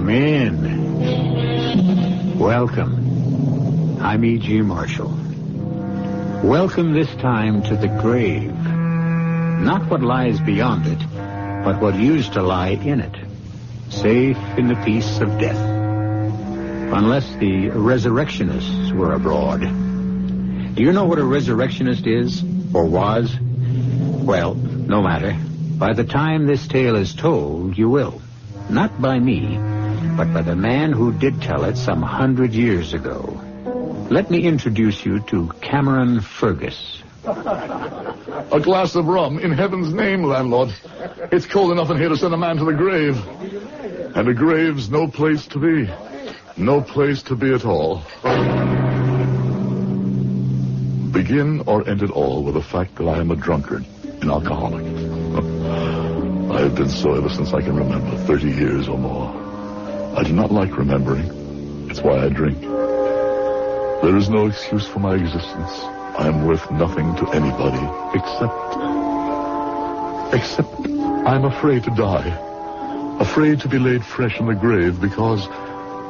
Come in. Welcome. I'm E.G. Marshall. Welcome this time to the grave. Not what lies beyond it, but what used to lie in it. Safe in the peace of death. Unless the resurrectionists were abroad. Do you know what a resurrectionist is, or was? Well, no matter. By the time this tale is told, you will. Not by me, but by the man who did tell it some 100 years ago. Let me introduce you to Cameron Fergus. A glass of rum, in heaven's name, landlord. It's cold enough in here to send a man to the grave. And a grave's no place to be. No place to be at all. Begin or end it all with the fact that I am a drunkard, an alcoholic. I have been so ever since I can remember, 30 years or more. I do not like remembering. It's why I drink. There is no excuse for my existence. I am worth nothing to anybody except I'm afraid to die. Afraid to be laid fresh in the grave because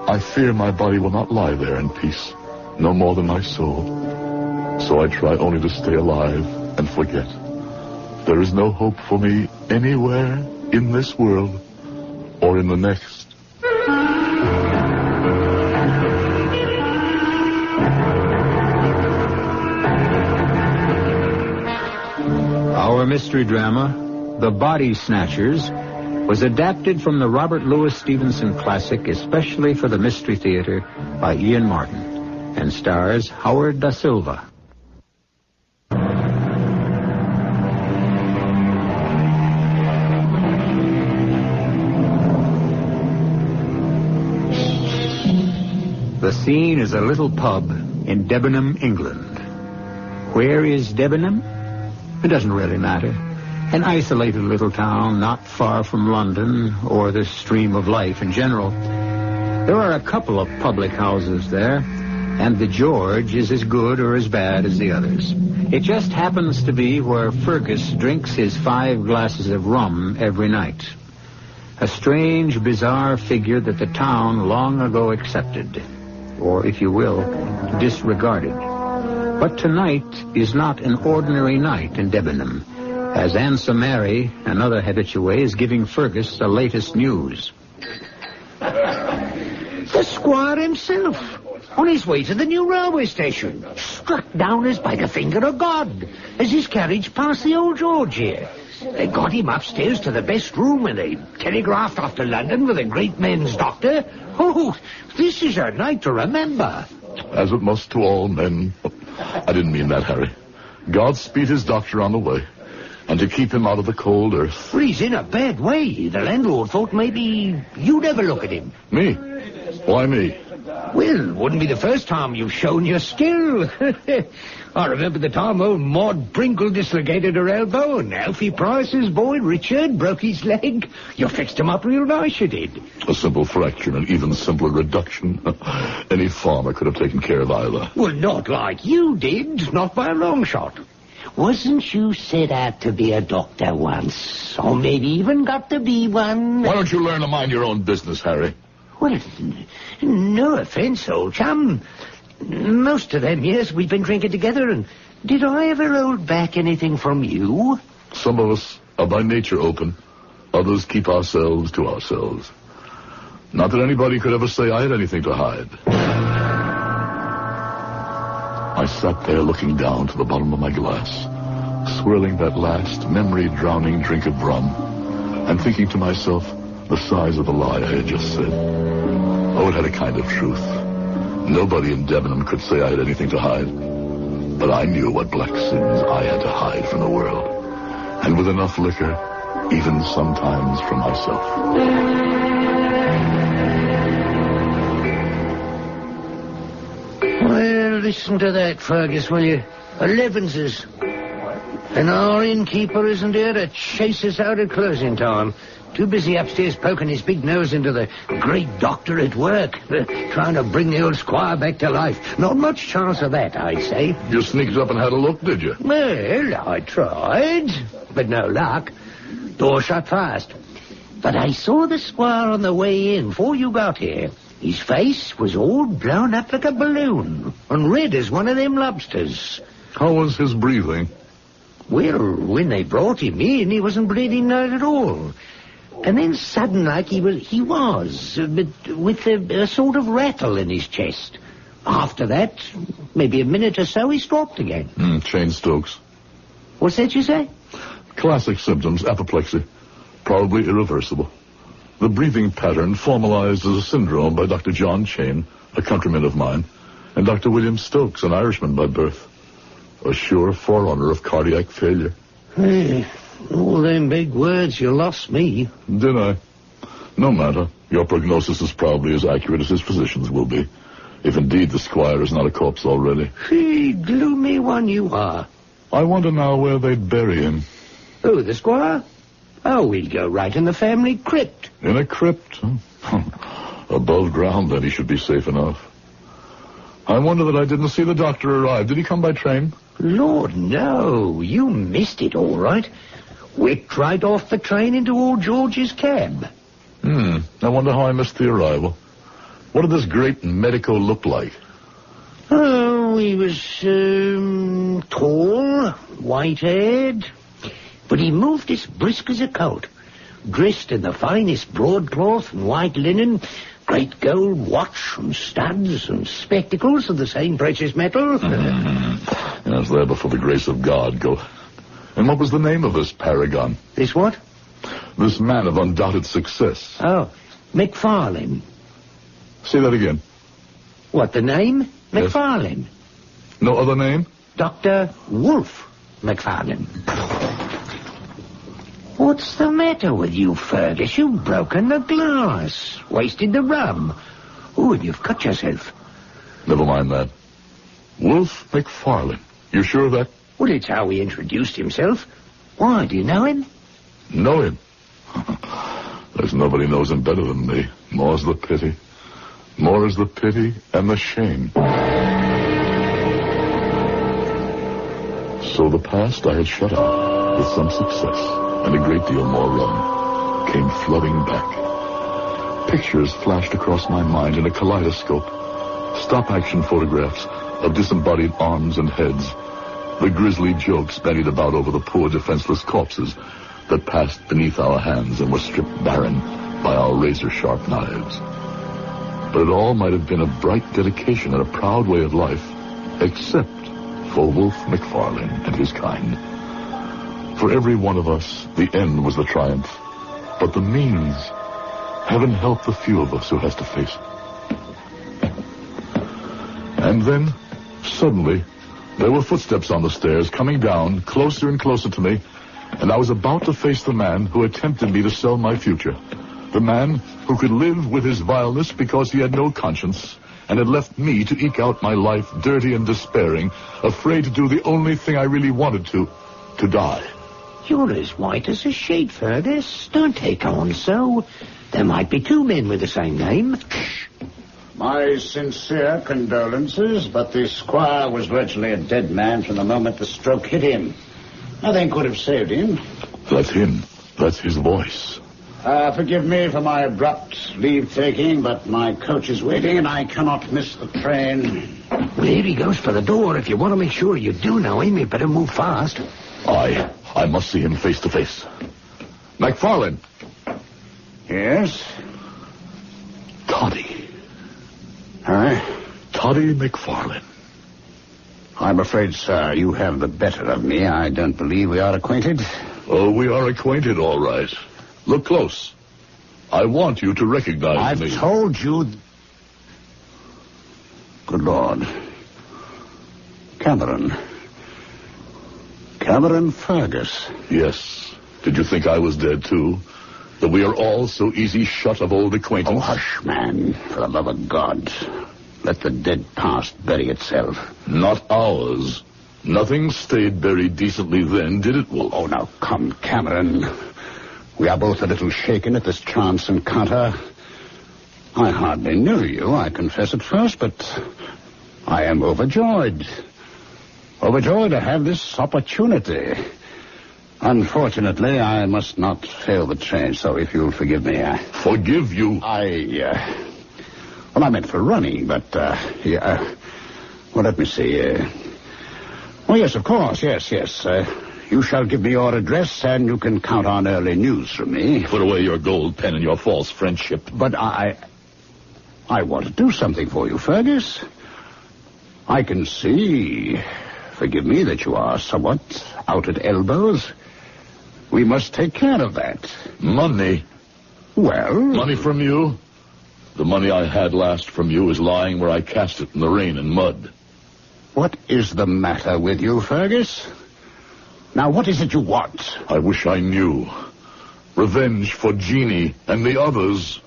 I fear my body will not lie there in peace, no more than my soul. So I try only to stay alive and forget. There is no hope for me anywhere in this world or in the next. Our mystery drama, The Body Snatchers, was adapted from the Robert Louis Stevenson classic especially for the Mystery Theater by Ian Martin and stars Howard Da Silva. The scene is a little pub in Debenham, England. Where is Debenham? It doesn't really matter. An isolated little town not far from London or the stream of life in general. There are a couple of public houses there, and the George is as good or as bad as the others. It just happens to be where Fergus drinks his 5 glasses of rum every night. A strange, bizarre figure that the town long ago accepted, or, if you will, disregarded. But tonight is not an ordinary night in Debenham, as Answer Mary, another habitué, is giving Fergus the latest news. The squire himself, on his way to the new railway station, struck down as by the finger of God, as his carriage passed the old George here. They got him upstairs to the best room, and they telegraphed off to London with a great men's doctor. Oh, this is a night to remember. As it must to all men. I didn't mean that, Harry. God speed his doctor on the way, and to keep him out of the cold earth. Well, he's in a bad way. The landlord thought maybe you'd ever look at him. Me? Why me? Well, wouldn't be the first time you've shown your skill. I remember the time old Maud Brinkle dislocated her elbow, and Alfie Price's boy, Richard, broke his leg. You fixed him up real nice, you did. A simple fracture, an even simpler reduction. Any farmer could have taken care of either. Well, not like you did, not by a long shot. Wasn't you set out to be a doctor once? Or maybe even got to be one? Why don't you learn to mind your own business, Harry? Well, no offense, old chum. Most of them years we've been drinking together, and did I ever hold back anything from you? Some of us are by nature open. Others keep ourselves to ourselves. Not that anybody could ever say I had anything to hide. I sat there looking down to the bottom of my glass, swirling that last memory-drowning drink of rum, and thinking to myself the size of the lie I had just said. Oh, it had a kind of truth. Nobody in Debenham could say I had anything to hide. But I knew what black sins I had to hide from the world. And with enough liquor, even sometimes from myself. Well, listen to that, Fergus, will you? 11's. And our innkeeper isn't here to chase us out at closing time. Too busy upstairs poking his big nose into the great doctor at work, trying to bring the old squire back to life. Not much chance of that, I'd say. You sneaked up and had a look, did you? Well, I tried, but no luck. Door shut fast. But I saw the squire on the way in before you got here. His face was all blown up like a balloon and red as one of them lobsters. How was his breathing? Well, when they brought him in, he wasn't breathing not at all. And then sudden like he was, but with a sort of rattle in his chest. After that, maybe a minute or so, he stopped again. Chain Stokes. What's that you say? Classic symptoms, apoplexy. Probably irreversible. The breathing pattern formalized as a syndrome by Dr. John Chain, a countryman of mine, and Dr. William Stokes, an Irishman by birth. A sure forerunner of cardiac failure. Hey, all them big words, you lost me. Did I? No matter. Your prognosis is probably as accurate as his physicians will be. If indeed the squire is not a corpse already. Hey, gloomy one you are. I wonder now where they'd bury him. Who, the squire? Oh, we'll go right in the family crypt. In a crypt? Above ground, then he should be safe enough. I wonder that I didn't see the doctor arrive. Did he come by train? Lord, no. You missed it all right. Whipped right off the train into old George's cab. I wonder how I missed the arrival. What did this great medico look like? Oh, he was, tall, white-haired, but he moved as brisk as a colt, dressed in the finest broadcloth and white linen, great gold watch and studs and spectacles of the same precious metal. Yes, there before the grace of God go. And what was the name of this paragon? This what? This man of undoubted success. Oh, McFarlane. Say that again. What, the name? Yes. McFarlane. No other name? Dr. Wolf McFarlane. What's the matter with you, Fergus? You've broken the glass, wasted the rum. Oh, and you've cut yourself. Never mind that. Wolf McFarlane. You sure of that? Well, it's how he introduced himself. Why, do you know him? Know him? There's nobody knows him better than me. More's the pity. More is the pity and the shame. So the past I had shut out with some success and a great deal more rum came flooding back. Pictures flashed across my mind in a kaleidoscope. Stop-action photographs of disembodied arms and heads. The grisly jokes bandied about over the poor defenseless corpses that passed beneath our hands and were stripped barren by our razor-sharp knives. But it all might have been a bright dedication and a proud way of life, except for Wolf McFarlane and his kind. For every one of us, the end was the triumph. But the means, heaven help the few of us who has to face it. And then, suddenly, there were footsteps on the stairs coming down, closer and closer to me, and I was about to face the man who had tempted me to sell my future. The man who could live with his vileness because he had no conscience and had left me to eke out my life dirty and despairing, afraid to do the only thing I really wanted to die. You're as white as a sheet, Fergus. Don't take on so. There might be two men with the same name. My sincere condolences, but the squire was virtually a dead man from the moment the stroke hit him. Nothing could have saved him. That's him. That's his voice. Forgive me for my abrupt leave-taking, but my coach is waiting and I cannot miss the train. Well, here he goes for the door. If you want to make sure you do know him, you better move fast. I must see him face to face. McFarlane. Yes? Toddy. Huh? Toddy McFarlane. I'm afraid, sir, you have the better of me. I don't believe we are acquainted. Oh, we are acquainted, all right. Look close. I want you to recognize me. I've told you... Good Lord. Cameron Fergus. Yes. Did you think I was dead, too? That we are all so easy shut of old acquaintance? Oh, hush, man. For the love of God. Let the dead past bury itself. Not ours. Nothing stayed buried decently then, did it, Wolf? Oh, now, come, Cameron. We are both a little shaken at this chance encounter. I hardly knew you, I confess at first, but I am overjoyed. Overjoyed to have this opportunity. Unfortunately, I must not fail the train, so if you'll forgive me, Forgive you? Well, I meant for running, but, well, let me see, Oh, yes, of course, yes. You shall give me your address, and you can count on early news from me. Put away your gold pen and your false friendship. But I want to do something for you, Fergus. I can see, forgive me, that you are somewhat out at elbows. We must take care of that. Money? Well... Money from you? The money I had last from you is lying where I cast it in the rain and mud. What is the matter with you, Fergus? Now, what is it you want? I wish I knew. Revenge for Jeannie and the others.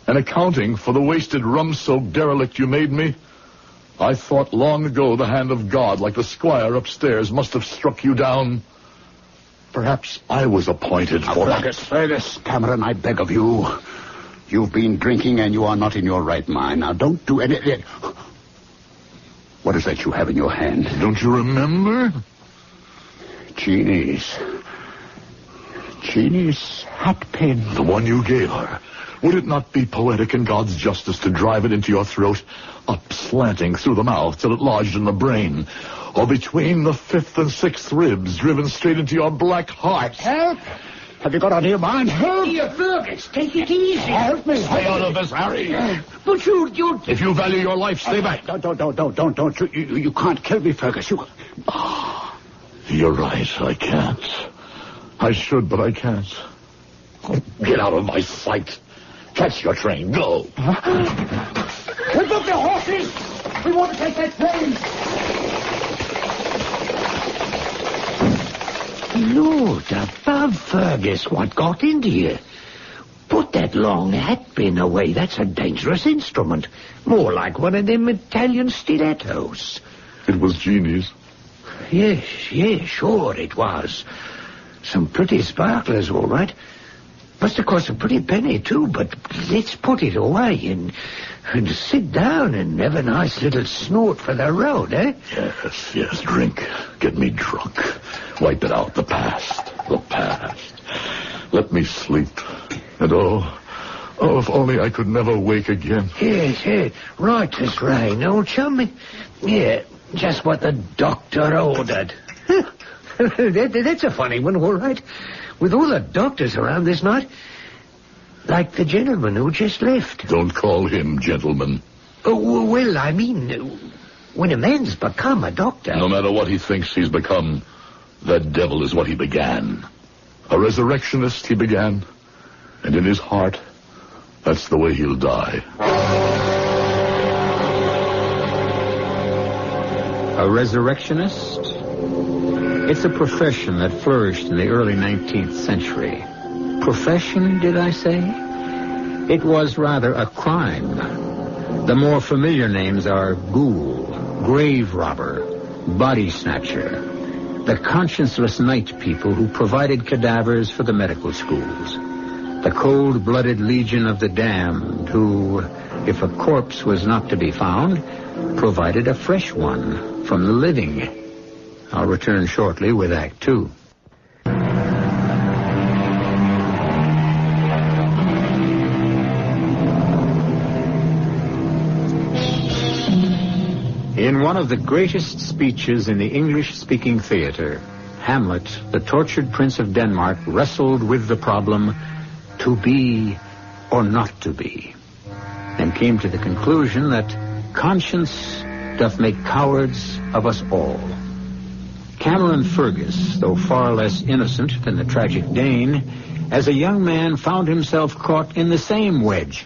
An accounting for the wasted rum-soaked derelict you made me. I thought long ago the hand of God, like the squire upstairs, must have struck you down. Perhaps I was appointed for it. Fergus, Cameron, I beg of you. You've been drinking and you are not in your right mind. Now, don't do anything. What is that you have in your hand? Don't you remember? Jeannie's hat pin. The one you gave her. Would it not be poetic in God's justice to drive it into your throat, up slanting through the mouth till it lodged in the brain, or between the fifth and sixth ribs, driven straight into your black heart? Help! Have you got on your mind? Help! Here, Fergus, take it easy. Help me! Stay out of this, Harry. But you... If you value your life, stay back. Don't. You can't kill me, Fergus. You're right, I can't. I should, but I can't. Get out of my sight. Catch your train, go. Whip up the horses! We want to take that train! Lord above, Fergus, what got into you? Put that long hat pin away. That's a dangerous instrument. More like one of them Italian stilettos. It was Jeannie's. Yes, sure it was. Some pretty sparklers, all right. Must have cost a pretty penny, too, but let's put it away and sit down and have a nice little snort for the road, eh? Yes, drink. Get me drunk. Wipe it out, the past. Let me sleep. And if only I could never wake again. Yes, right as rain, old chum. Yeah, just what the doctor ordered. That's a funny one, all right. With all the doctors around this night, like the gentleman who just left. Don't call him gentleman. Oh, well, I mean, when a man's become a doctor... No matter what he thinks he's become, that devil is what he began. A resurrectionist he began, and in his heart, that's the way he'll die. A resurrectionist? It's a profession that flourished in the early 19th century. Profession, did I say? It was rather a crime. The more familiar names are ghoul, grave robber, body snatcher, the conscienceless night people who provided cadavers for the medical schools, the cold-blooded legion of the damned who, if a corpse was not to be found, provided a fresh one from the living. I'll return shortly with Act 2. In one of the greatest speeches in the English-speaking theater, Hamlet, the tortured Prince of Denmark, wrestled with the problem, to be or not to be, and came to the conclusion that conscience doth make cowards of us all. Cameron Fergus, though far less innocent than the tragic Dane, as a young man found himself caught in the same wedge.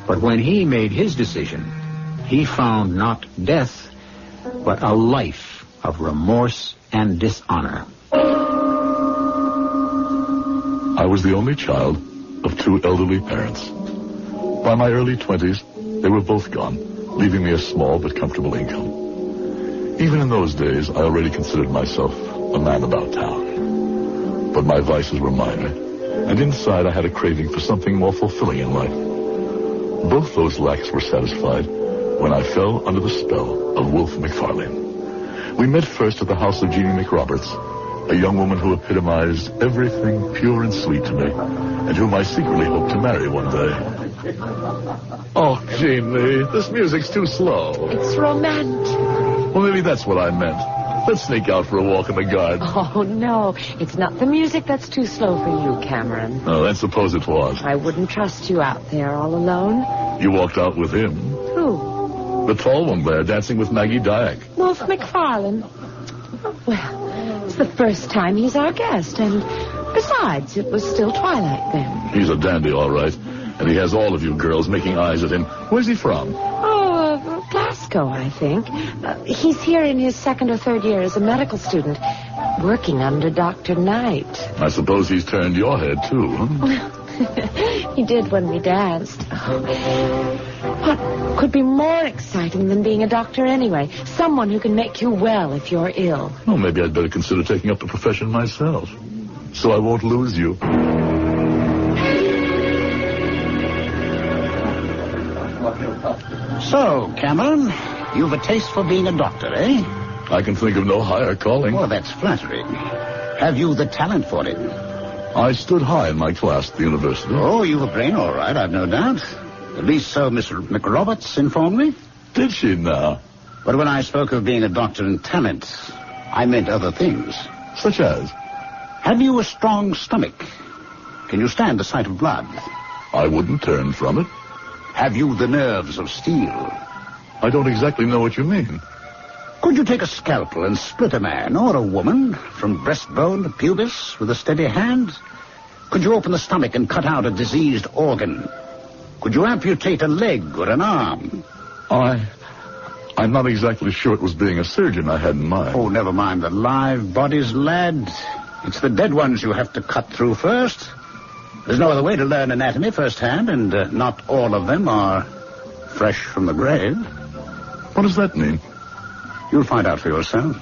But when he made his decision, he found not death, but a life of remorse and dishonor. I was the only child of two elderly parents. By my early 20s, they were both gone, leaving me a small but comfortable income. Even in those days, I already considered myself a man about town. But my vices were minor, and inside I had a craving for something more fulfilling in life. Both those lacks were satisfied when I fell under the spell of Wolfe McFarlane. We met first at the house of Jeannie McRoberts, A young woman who epitomized everything pure and sweet to me, and whom I secretly hope to marry one day. Oh, Jeannie, this music's too slow. It's romantic. Well, maybe that's what I meant. Let's sneak out for a walk in the garden. Oh, no. It's not the music that's too slow for you, Cameron. Oh, then suppose it was. I wouldn't trust you out there all alone. You walked out with him. Who? The tall one there, dancing with Maggie Dyack. Wolf McFarlane. Well, it's the first time he's our guest, and besides, it was still twilight then. He's a dandy, all right. And he has all of you girls making eyes at him. Where's he from? Glasgow, I think. He's here in his second or third year as a medical student, working under Dr. Knight. I suppose he's turned your head, too, huh? He did when we danced. What could be more exciting than being a doctor anyway? Someone who can make you well if you're ill. Well, maybe I'd better consider taking up the profession myself, so I won't lose you. So, Cameron, you've a taste for being a doctor, eh? I can think of no higher calling. Well, that's flattering. Have you the talent for it? I stood high in my class at the university. Oh, you've a brain, all right, I've no doubt. At least so Miss McRoberts informed me. Did she now? But when I spoke of being a doctor in talent, I meant other things. Such as? Have you a strong stomach? Can you stand the sight of blood? I wouldn't turn from it. Have you the nerves of steel? I don't exactly know what you mean. Could you take a scalpel and split a man or a woman from breastbone to pubis with a steady hand? Could you open the stomach and cut out a diseased organ? Could you amputate a leg or an arm? I'm not exactly sure it was being a surgeon I had in mind. Oh, never mind the live bodies, lad. It's the dead ones you have to cut through first. There's no other way to learn anatomy firsthand, and not all of them are fresh from the grave. What does that mean? You'll find out for yourself.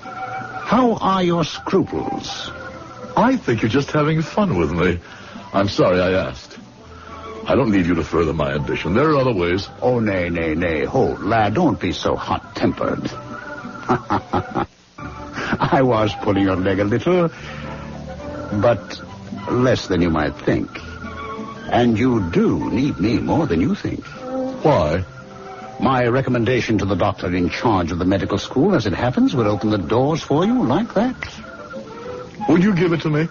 How are your scruples? I think you're just having fun with me. I'm sorry I asked. I don't need you to further my ambition. There are other ways. Oh, nay. Hold, lad, don't be so hot-tempered. I was pulling your leg a little, but less than you might think. And you do need me more than you think. Why? My recommendation to the doctor in charge of the medical school, as it happens, would open the doors for you like that. Would you give it to me?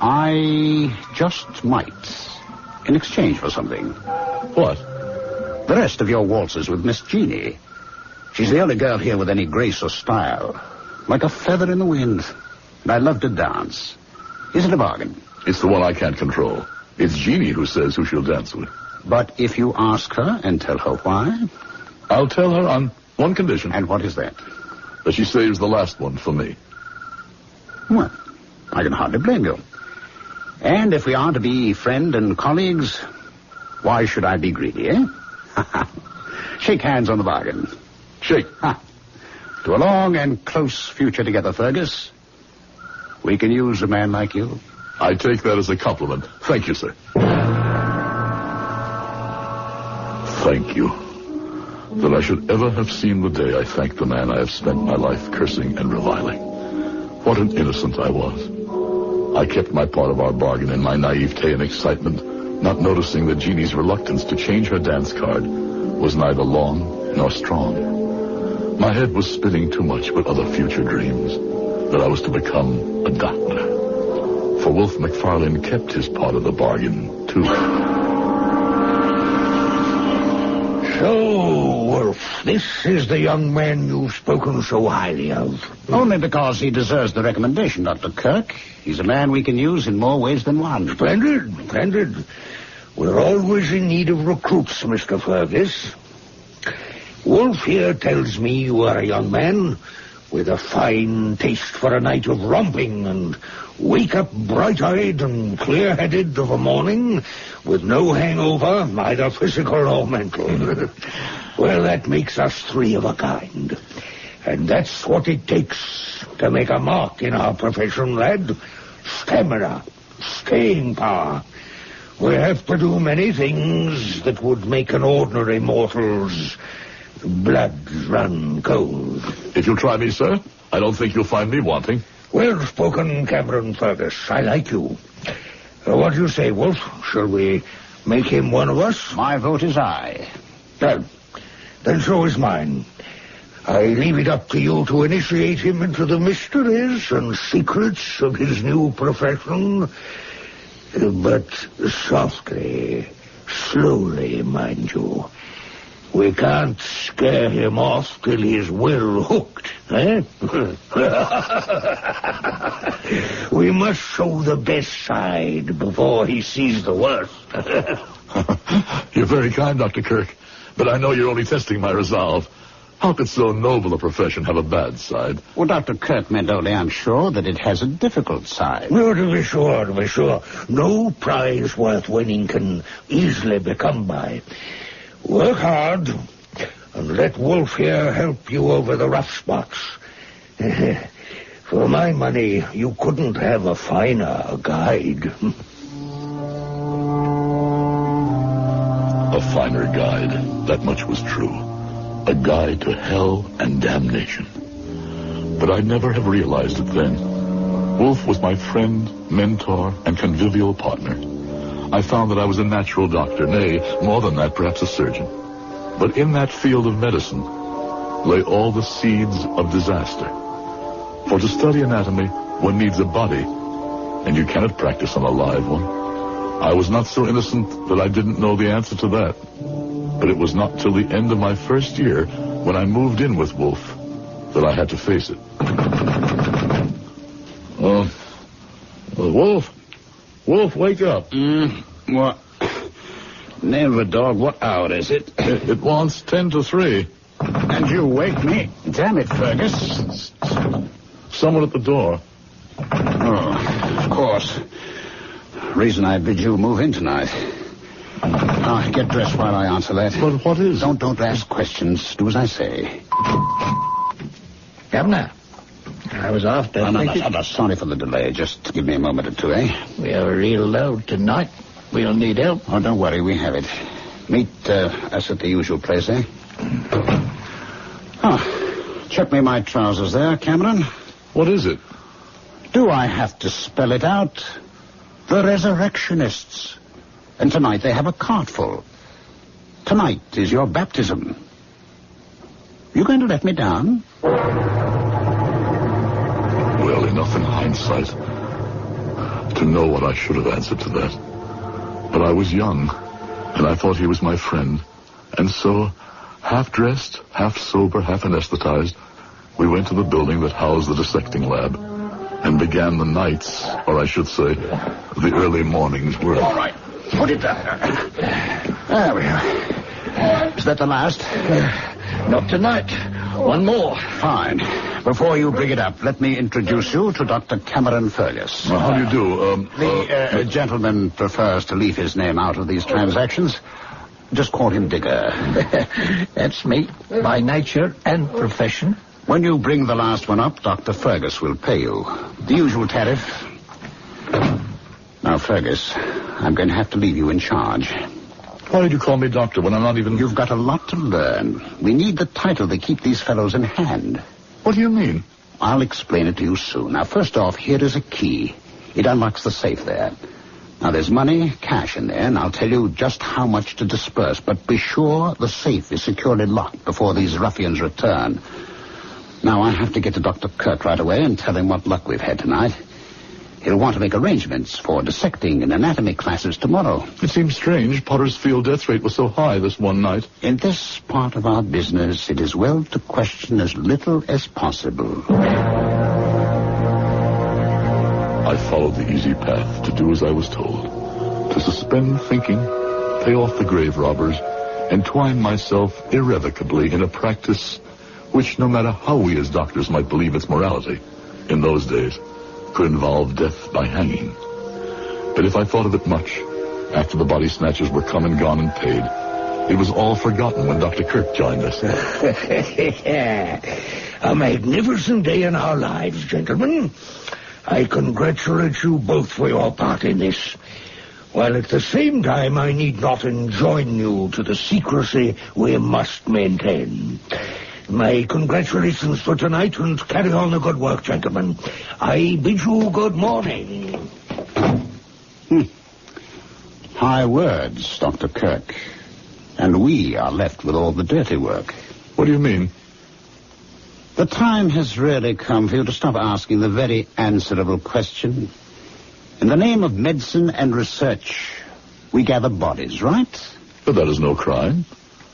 I just might. In exchange for something. What? The rest of your waltzes with Miss Jeannie. She's the only girl here with any grace or style. Like a feather in the wind. And I love to dance. Is it a bargain? It's the one I can't control. It's Jeannie who says who she'll dance with. But if you ask her and tell her why? I'll tell her on one condition. And what is that? That she saves the last one for me. Well, I can hardly blame you. And if we are to be friend and colleagues, why should I be greedy, eh? Shake hands on the bargain. Shake. To a long and close future together, Fergus. We can use a man like you. I take that as a compliment. Thank you, sir. Thank you. That I should ever have seen the day I thanked the man I have spent my life cursing and reviling. What an innocent I was. I kept my part of our bargain in my naivete and excitement, not noticing that Jeannie's reluctance to change her dance card was neither long nor strong. My head was spinning too much with other future dreams, that I was to become a doctor. For Wolf McFarlane kept his part of the bargain, too. So, Wolf, this is the young man you've spoken so highly of. Only because he deserves the recommendation, Dr. Kirk. He's a man we can use in more ways than one. Splendid. We're always in need of recruits, Mr. Fergus. Wolf here tells me you are a young man with a fine taste for a night of romping and wake up bright-eyed and clear-headed of a morning with no hangover, either physical or mental. Well, that makes us three of a kind. And that's what it takes to make a mark in our profession, lad. Stamina, staying power. We have to do many things that would make an ordinary mortal's blood run cold. If you'll try me, sir, I don't think you'll find me wanting. Well spoken, Cameron Fergus. I like you. What do you say, Wolf? Shall we make him one of us? My vote is aye. Well, then so is mine. I leave it up to you to initiate him into the mysteries and secrets of his new profession. But softly, slowly, mind you. We can't scare him off till he's well hooked, eh? We must show the best side before he sees the worst. You're very kind, Dr. Kirk, but I know you're only testing my resolve. How could so noble a profession have a bad side? Well, Dr. Kirk meant only, I'm sure, that it has a difficult side. No, to be sure. No prize worth winning can easily be come by. Work hard, and let Wolf here help you over the rough spots. For my money, you couldn't have a finer guide. A finer guide, that much was true. A guide to hell and damnation. But I'd never have realized it then. Wolf was my friend, mentor, and convivial partner. I found that I was a natural doctor, nay, more than that, perhaps a surgeon. But in that field of medicine lay all the seeds of disaster. For to study anatomy, one needs a body, and you cannot practice on a live one. I was not so innocent that I didn't know the answer to that. But it was not till the end of my first year, when I moved in with Wolf, that I had to face it. Wolf, wake up. What? Name of a dog, what hour is it? It wants 10 to 3. And you wake me? Damn it, Fergus. Someone at the door. Oh, of course. Reason I bid you move in tonight. Now, get dressed while I answer that. But what is... Don't ask questions. Do as I say. Governor, I was after... No, sorry for the delay. Just give me a moment or two, eh? We are real low tonight. We'll need help. Oh, don't worry. We have it. Meet us at the usual place, eh? Check me my trousers there, Cameron. What is it? Do I have to spell it out? The Resurrectionists. And tonight they have a cart full. Tonight is your baptism. You going to let me down? Well, enough in hindsight to know what I should have answered to that. But I was young, and I thought he was my friend. And so, half-dressed, half-sober, half-anesthetized, we went to the building that housed the dissecting lab and began the nights, or I should say, the early mornings work. All right. Put it there. There we are. Is that the last? Not tonight. One more. Fine. Before you bring it up, let me introduce you to Dr. Cameron Fergus. Well, how do you do? The gentleman prefers to leave his name out of these transactions. Just call him Digger. That's me, by nature and profession. When you bring the last one up, Dr. Fergus will pay you. The usual tariff. Now, Fergus, I'm going to have to leave you in charge. Why did you call me doctor when I'm not even... You've got a lot to learn. We need the title to keep these fellows in hand. What do you mean? I'll explain it to you soon. Now, first off, here is a key. It unlocks the safe there. Now, there's money, cash in there, and I'll tell you just how much to disperse. But be sure the safe is securely locked before these ruffians return. Now, I have to get to Dr. Kirk right away and tell him what luck we've had tonight. He'll want to make arrangements for dissecting and anatomy classes tomorrow. It seems strange. Potter's Field death rate was so high this one night. In this part of our business, it is well to question as little as possible. I followed the easy path to do as I was told. To suspend thinking, pay off the grave robbers, entwine myself irrevocably in a practice which, no matter how we as doctors might believe its morality, in those days, could involve death by hanging. But if I thought of it much, after the Body Snatchers were come and gone and paid, it was all forgotten when Dr. Kirk joined us. A magnificent day in our lives, gentlemen. I congratulate you both for your part in this, while at the same time I need not enjoin you to the secrecy we must maintain. My congratulations for tonight, and carry on the good work, gentlemen. I bid you good morning. High words, Dr. Kirk. And we are left with all the dirty work. What do you mean? The time has really come for you to stop asking the very answerable question. In the name of medicine and research, we gather bodies, right? But that is no crime.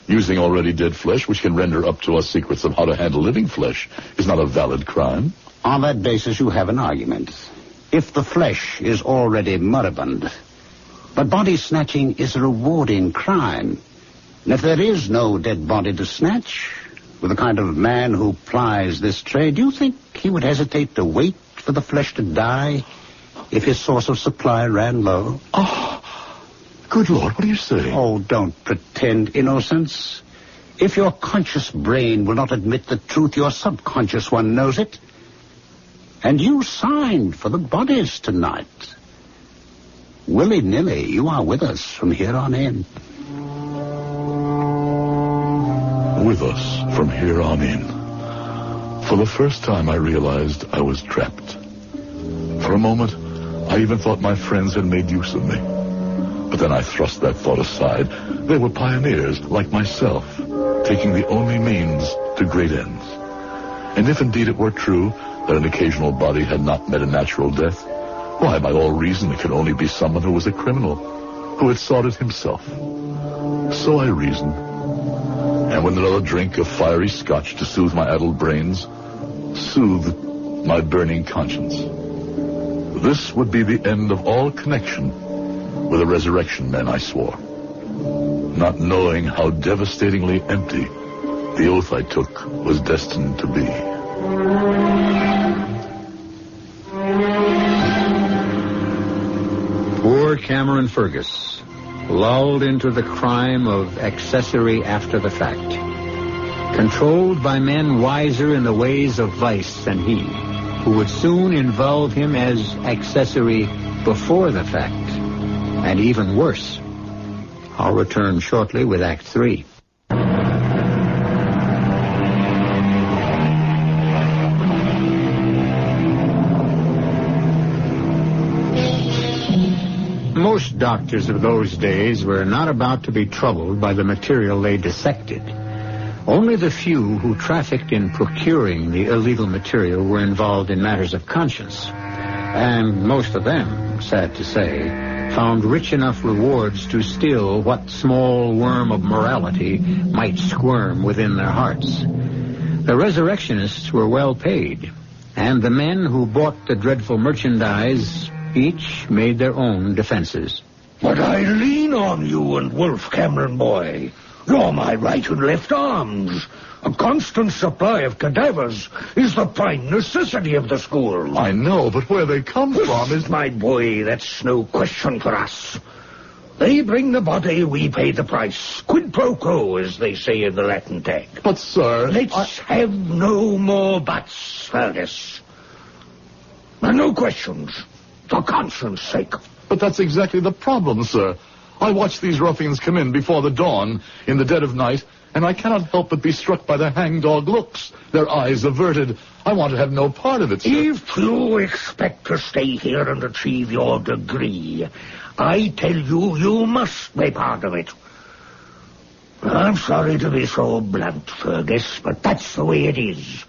Using already dead flesh, which can render up to us secrets of how to handle living flesh, is not a valid crime. On that basis, you have an argument. If the flesh is already moribund. But body snatching is a rewarding crime. And if there is no dead body to snatch, with the kind of man who plies this trade, do you think he would hesitate to wait for the flesh to die if his source of supply ran low? Good Lord, what are you saying? Oh, don't pretend innocence. If your conscious brain will not admit the truth, your subconscious one knows it. And you signed for the bodies tonight. Willy-nilly, you are with us from here on in. With us from here on in. For the first time, I realized I was trapped. For a moment, I even thought my friends had made use of me. But then I thrust that thought aside. They were pioneers, like myself, taking the only means to great ends. And if indeed it were true that an occasional body had not met a natural death, why, by all reason, it could only be someone who was a criminal, who had sought it himself. So I reasoned. And with another drink of fiery scotch to soothe my addled brains, soothed my burning conscience. This would be the end of all connection with the resurrection men, I swore, not knowing how devastatingly empty the oath I took was destined to be. Poor Cameron Fergus, lulled into the crime of accessory after the fact, controlled by men wiser in the ways of vice than he, who would soon involve him as accessory before the fact. And even worse. I'll return shortly with Act 3. Most doctors of those days were not about to be troubled by the material they dissected. Only the few who trafficked in procuring the illegal material were involved in matters of conscience. And most of them, sad to say, found rich enough rewards to still what small worm of morality might squirm within their hearts. The resurrectionists were well paid, and the men who bought the dreadful merchandise each made their own defenses. But I lean on you and Wolf, Cameron boy. You're my right and left arms. A constant supply of cadavers is the prime necessity of the school. I know, but where they come from is... My boy, that's no question for us. They bring the body, we pay the price. Quid pro quo, as they say in the Latin text. But, sir... Let's have no more buts, Fergus. And no questions, for conscience sake. But that's exactly the problem, sir. I watch these ruffians come in before the dawn, in the dead of night, and I cannot help but be struck by their hangdog looks, their eyes averted. I want to have no part of it, sir. If you expect to stay here and achieve your degree, I tell you, you must be part of it. I'm sorry to be so blunt, Fergus, but that's the way it is.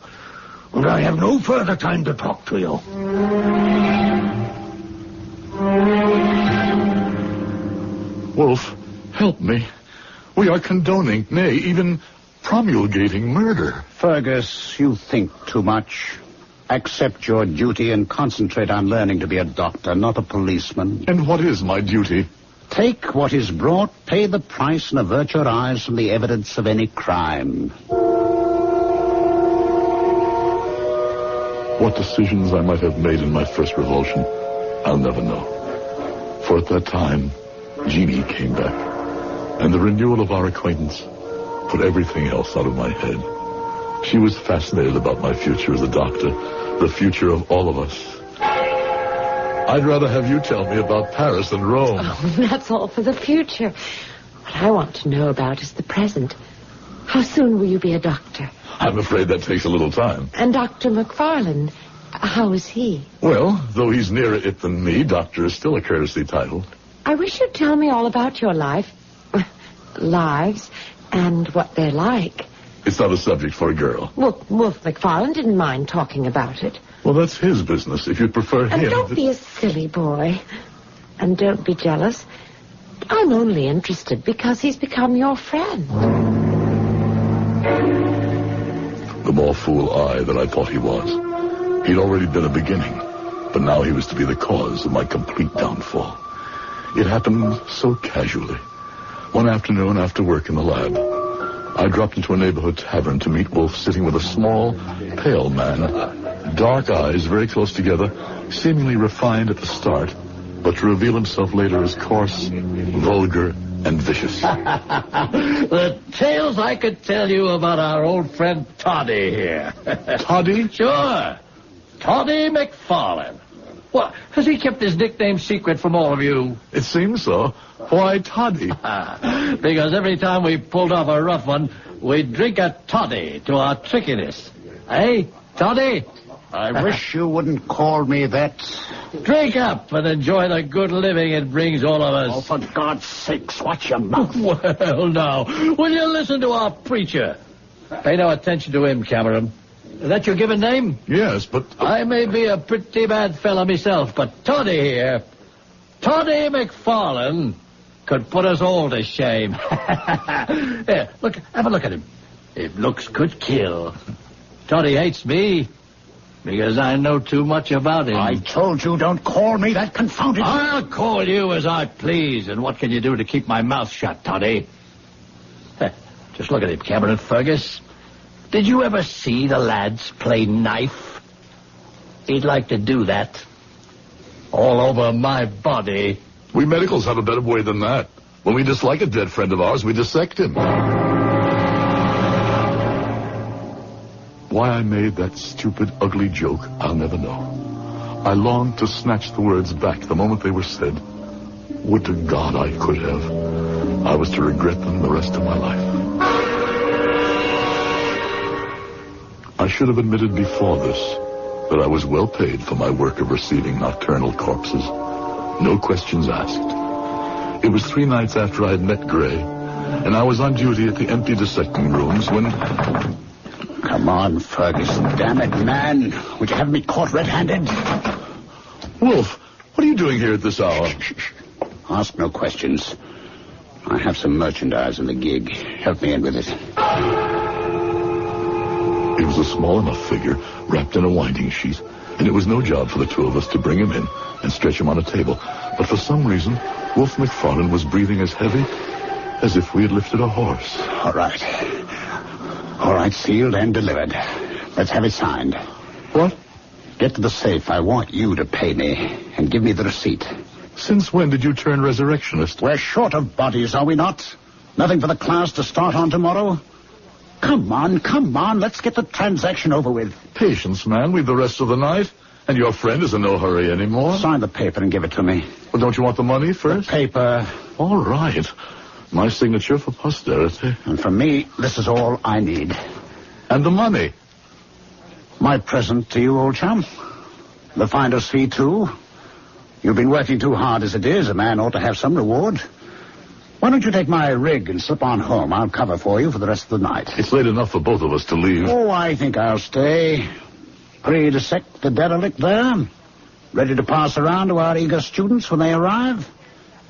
And I have no further time to talk to you. Wolf, help me. We are condoning, nay, even promulgating murder. Fergus, you think too much. Accept your duty and concentrate on learning to be a doctor, not a policeman. And what is my duty? Take what is brought, pay the price, and avert your eyes from the evidence of any crime. What decisions I might have made in my first revulsion, I'll never know. For at that time, Jeannie came back, and the renewal of our acquaintance put everything else out of my head. She was fascinated about my future as a doctor, the future of all of us. I'd rather have you tell me about Paris and Rome. Oh, that's all for the future. What I want to know about is the present. How soon will you be a doctor? I'm afraid that takes a little time. And Dr. McFarland, how is he? Well, though he's nearer it than me, doctor is still a courtesy title. I wish you'd tell me all about your lives, and what they're like. It's not a subject for a girl. Well, Wolf McFarland didn't mind talking about it. Well, that's his business. If you'd prefer him... And don't be a silly boy. And don't be jealous. I'm only interested because he's become your friend. The more fool I than I thought he was. He'd already been a beginning, but now he was to be the cause of my complete downfall. It happened so casually. One afternoon after work in the lab, I dropped into a neighborhood tavern to meet Wolf sitting with a small, pale man, dark eyes very close together, seemingly refined at the start, but to reveal himself later as coarse, vulgar, and vicious. The tales I could tell you about our old friend Toddy here. Toddy? Sure. Toddy McFarland. What, has he kept his nickname secret from all of you? It seems so. Why Toddy? Because every time we pulled off a rough one, we'd drink a toddy to our trickiness. Hey, Toddy? I wish you wouldn't call me that. Drink up and enjoy the good living it brings all of us. Oh, for God's sakes, watch your mouth. Well, now, will you listen to our preacher? Pay no attention to him, Cameron. Is that your given name? Yes, but... I may be a pretty bad fella myself, but Toddy here, Toddy McFarland, could put us all to shame. Here, look, have a look at him. If looks could kill. Toddy hates me because I know too much about him. I told you don't call me that confounded... I'll call you as I please, and what can you do to keep my mouth shut, Toddy? Just look at him, Cameron Fergus. Did you ever see the lads play knife? He'd like to do that. All over my body. We medicals have a better way than that. When we dislike a dead friend of ours, we dissect him. Why I made that stupid, ugly joke, I'll never know. I longed to snatch the words back the moment they were said. Would to God I could have. I was to regret them the rest of my life. I should have admitted before this that I was well paid for my work of receiving nocturnal corpses. No questions asked. It was 3 nights after I had met Gray, and I was on duty at the empty dissecting rooms when... Come on, Ferguson. Damn it, man. Would you have me caught red-handed? Wolf, what are you doing here at this hour? Shh. Ask no questions. I have some merchandise in the gig. Help me in with it. It was a small enough figure wrapped in a winding sheet, and it was no job for the two of us to bring him in and stretch him on a table. But for some reason, Wolf McFarland was breathing as heavy as if we had lifted a horse. All right, sealed and delivered. Let's have it signed. What? Get to the safe. I want you to pay me and give me the receipt. Since when did you turn resurrectionist? We're short of bodies, are we not? Nothing for the class to start on tomorrow? Come on. Let's get the transaction over with. Patience, man. We've the rest of the night. And your friend is in no hurry anymore. Sign the paper and give it to me. Well, don't you want the money first? The paper. All right. My signature for posterity. And from me, this is all I need. And the money? My present to you, old chum. The finder's fee, too. You've been working too hard as it is. A man ought to have some reward. Why don't you take my rig and slip on home? I'll cover for you for the rest of the night. It's late enough for both of us to leave. Oh, I think I'll stay. Pre-dissect the derelict there. Ready to pass around to our eager students when they arrive.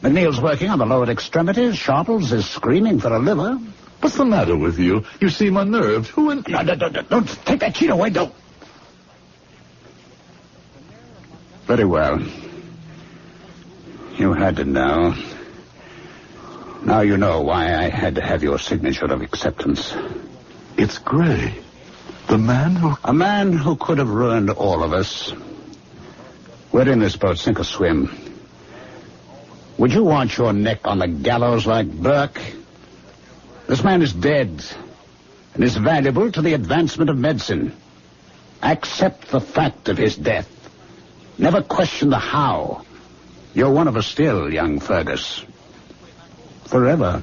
McNeil's working on the lower extremities. Sharples is screaming for a liver. What's the matter with you? You seem unnerved. Who in... No, don't take that sheet away, don't. Very well. You had to know. Now you know why I had to have your signature of acceptance. It's Gray. The man who... A man who could have ruined all of us. We're in this boat, sink or swim. Would you want your neck on the gallows like Burke? This man is dead and is valuable to the advancement of medicine. Accept the fact of his death. Never question the how. You're one of us still, young Fergus. Forever.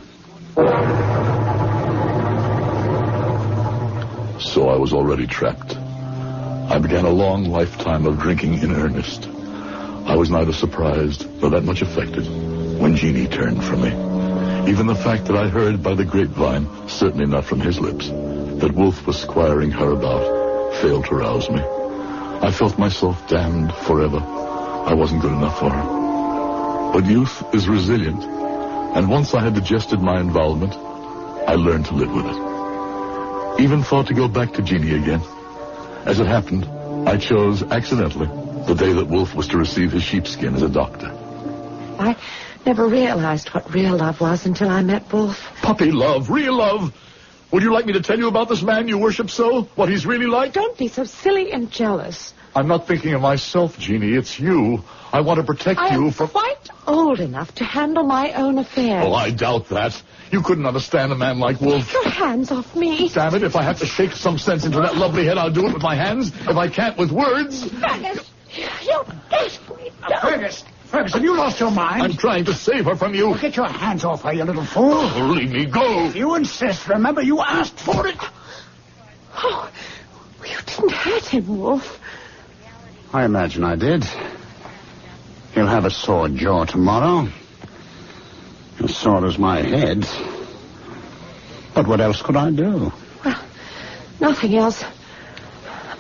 So I was already trapped. I began a long lifetime of drinking in earnest. I was neither surprised nor that much affected when Jeannie turned from me. Even the fact that I heard by the grapevine, certainly not from his lips, that Wolf was squiring her about, failed to rouse me. I felt myself damned forever. I wasn't good enough for her. But youth is resilient, and once I had digested my involvement, I learned to live with it. Even thought to go back to Jeannie again. As it happened, I chose, accidentally, the day that Wolf was to receive his sheepskin as a doctor. I never realized what real love was until I met Wolf. Puppy love, real love. Would you like me to tell you about this man you worship so? What he's really like? Don't be so silly and jealous. I'm not thinking of myself, Jeannie. It's you. I want to protect you from... I'm quite old enough to handle my own affairs. Oh, I doubt that. You couldn't understand a man like Wolf. Get your hands off me. Damn it, if I have to shake some sense into that lovely head, I'll do it with my hands. If I can't with words... Fergus, you desperately don't. Fergus, have you lost your mind? I'm trying to save her from you. Well, get your hands off her, you little fool. Oh, leave me go. If you insist, remember you asked for it. Oh, you didn't hurt him, Wolf. I imagine I did. He'll have a sore jaw tomorrow. As sore as my head. But what else could I do? Well, nothing else.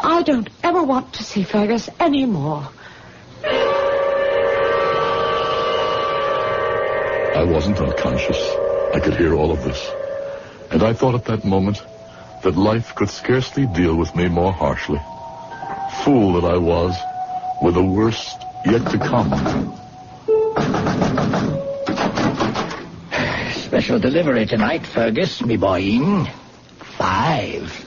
I don't ever want to see Fergus anymore. I wasn't unconscious. I could hear all of this. And I thought at that moment that life could scarcely deal with me more harshly. Fool that I was, with the worst yet to come. Special delivery tonight, Fergus, me boy. 5.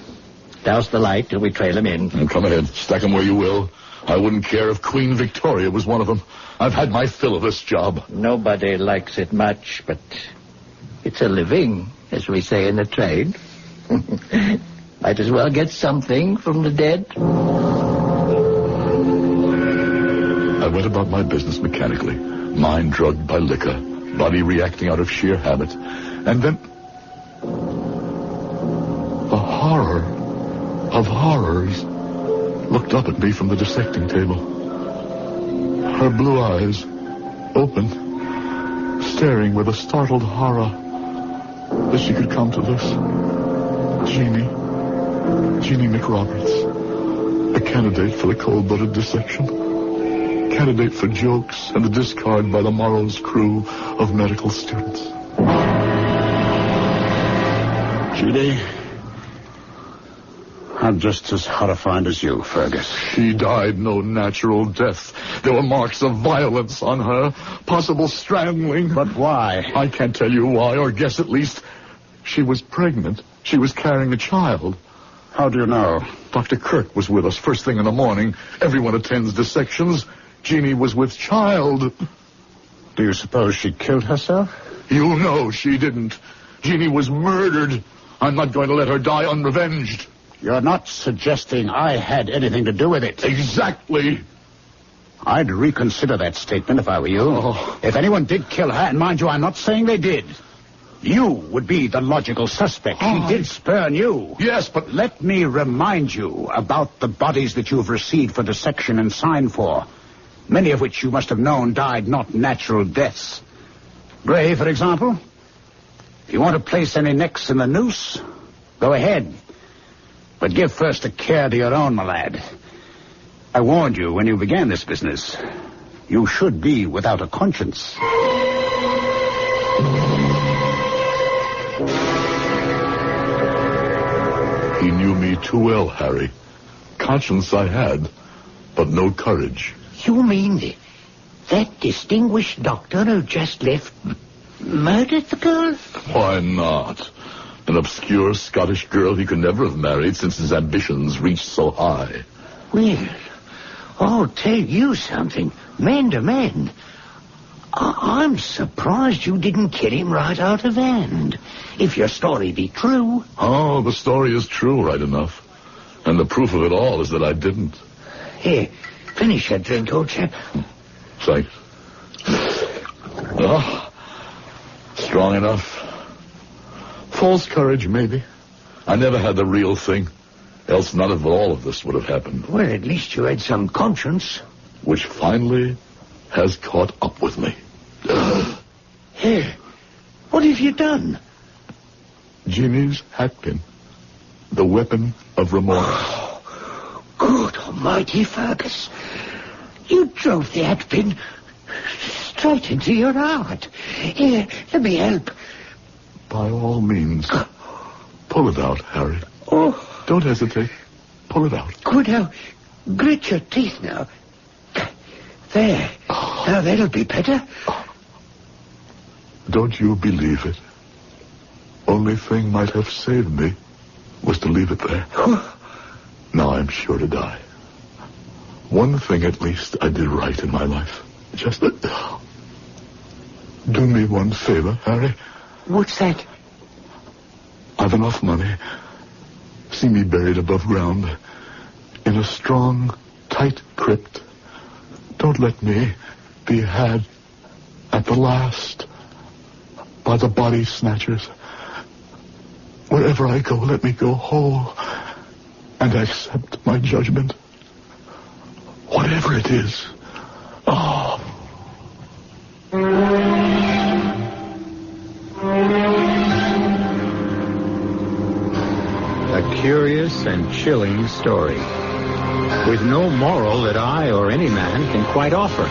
Douse the light till we trail him in. Come ahead. Stack them where you will. I wouldn't care if Queen Victoria was one of them. I've had my fill of this job. Nobody likes it much, but it's a living, as we say in the trade. Might as well get something from the dead. I went about my business mechanically, mind drugged by liquor, body reacting out of sheer habit, and then... the horror of horrors looked up at me from the dissecting table. Her blue eyes, open, staring with a startled horror that she could come to this. Jeannie McRoberts, a candidate for the cold-blooded dissection. Candidate for jokes and the discard by the morrow's crew of medical students. Judy, I'm just as horrified as you, Fergus. She died no natural death. There were marks of violence on her, possible strangling. But why? I can't tell you why, or guess at least. She was pregnant. She was carrying a child. How do you know? Dr. Kirk was with us first thing in the morning. Everyone attends dissections. Jeannie was with child. Do you suppose she killed herself? You know she didn't. Jeannie was murdered. I'm not going to let her die unrevenged. You're not suggesting I had anything to do with it. Exactly. I'd reconsider that statement if I were you. Oh. If anyone did kill her, and mind you, I'm not saying they did, you would be the logical suspect. Oh. He did spurn you. Yes, but... Let me remind you about the bodies that you've received for dissection and signed for. Many of which you must have known died not natural deaths. Gray, for example. If you want to place any necks in the noose, go ahead. But give first a care to your own, my lad. I warned you when you began this business. You should be without a conscience. He knew me too well, Harry. Conscience I had, but no courage. You mean that distinguished doctor who just left murdered the girl? Why not? An obscure Scottish girl he could never have married since his ambitions reached so high. Well, I'll tell you something. Man to man. I'm surprised you didn't kill him right out of hand. If your story be true. Oh, the story is true, right enough. And the proof of it all is that I didn't. Here, finish your drink, old chap. Thanks. Oh, strong enough. False courage, maybe. I never had the real thing. Else none of all of this would have happened. Well, at least you had some conscience. Which finally has caught up with me. Here, what have you done? Jimmy's hatpin. The weapon of remorse. Good almighty, Fergus. You drove the hatpin straight into your heart. Here, let me help. By all means. Pull it out, Harry. Oh, Don't hesitate. Pull it out. good. Now, grit your teeth now. There. Now, that'll be better. Don't you believe it? Only thing might have saved me was to leave it there. Now I'm sure to die. One thing at least I did right in my life. Just do me one favor, Harry. What's that? I've enough money. See me buried above ground in a strong, tight crypt. Don't let me be had at the last by the Body Snatchers. Wherever I go, let me go whole and accept my judgment. Whatever it is. Oh. A curious and chilling story, with no moral that I or any man can quite offer.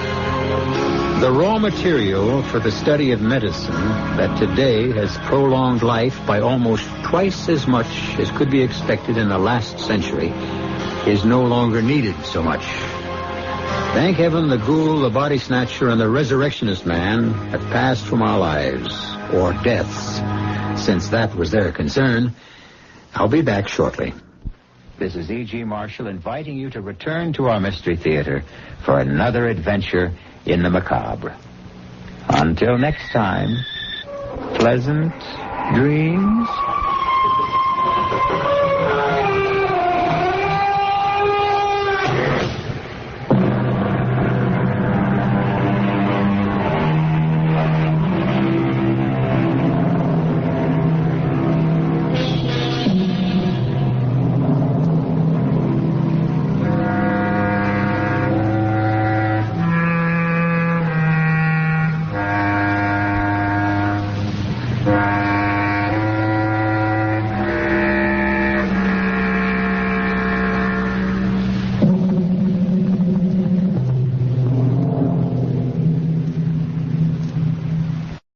The raw material for the study of medicine that today has prolonged life by almost twice as much as could be expected in the last century is no longer needed so much. Thank heaven the ghoul, the body snatcher, and the resurrectionist man have passed from our lives, or deaths, since that was their concern. I'll be back shortly. This is E.G. Marshall inviting you to return to our Mystery Theater for another adventure in the macabre. Until next time, pleasant dreams.